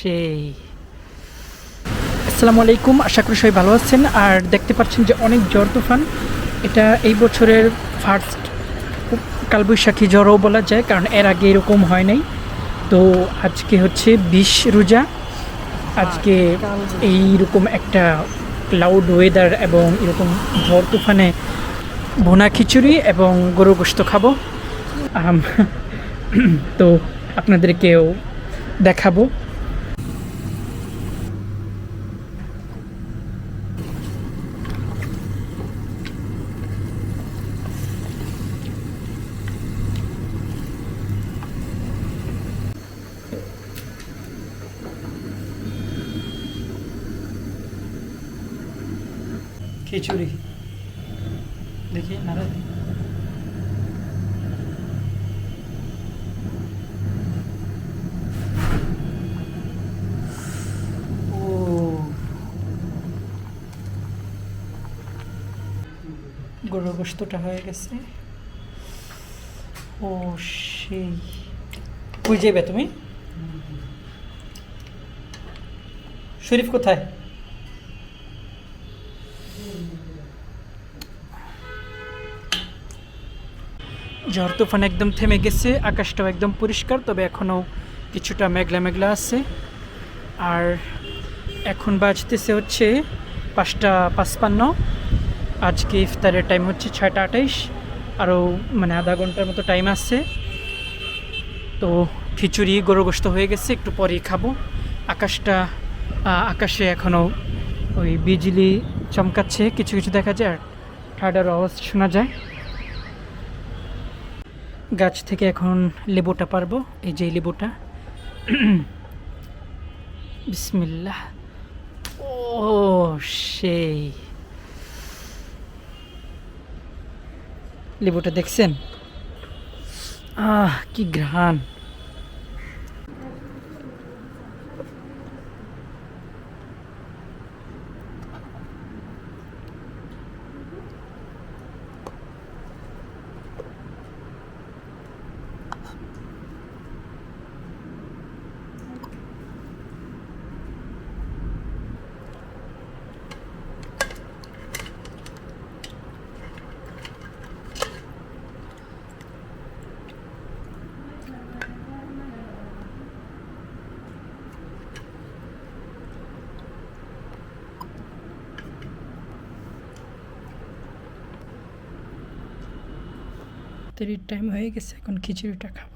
সেই আসসালামু আলাইকুম, আশা করি সবাই ভালো আছেন। আর দেখতে পাচ্ছেন যে অনেক ঝড় তুফান, এটা এই বছরের ফার্স্ট কালবৈশাখী ঝড়ও বলা যায়, কারণ এর আগে এরকম হয় নাই। তো আজকে হচ্ছে 20 রোজা, আজকে এইরকম একটা ক্লাউড ওয়েদার এবং এরকম ঝড় তুফানে ভুনা খিচুড়ি এবং গরু গোশত খাবো। তো আপনাদেরকেও দেখাবো। খিচুড়ি দেখি নাড়া ও গরুর গোশতটা হয়ে গেছে। ও সেই কই যাবে তুমি? শরীফ কোথায়? ঝড় তুফান একদম থেমে গেছে, আকাশটাও একদম পরিষ্কার, তবে এখনও কিছুটা মেঘলা মেঘলা আছে। আর এখন বাজতেছে হচ্ছে 5:55। আজকে ইফতারের টাইম হচ্ছে 6:28, আরও মানে আধা ঘন্টার মতো টাইম আছে। তো খিচুড়ি গরু গোশত হয়ে গেছে, একটু পরেই খাবো। আকাশে এখনও ওই বিজলি চমকাচ্ছে, কিছু কিছু দেখা যায়, আর ঠাডার আওয়াজ শোনা যায়। গাছ থেকে এখন লেবুটা পারবো, এই যে লেবুটা। বিসমিল্লাহ। ও সেই লেবুটা দেখছেন? কি ঘ্রাণ! টাইম হয়ে গেছে, এখন খিচুড়িটা খাবো।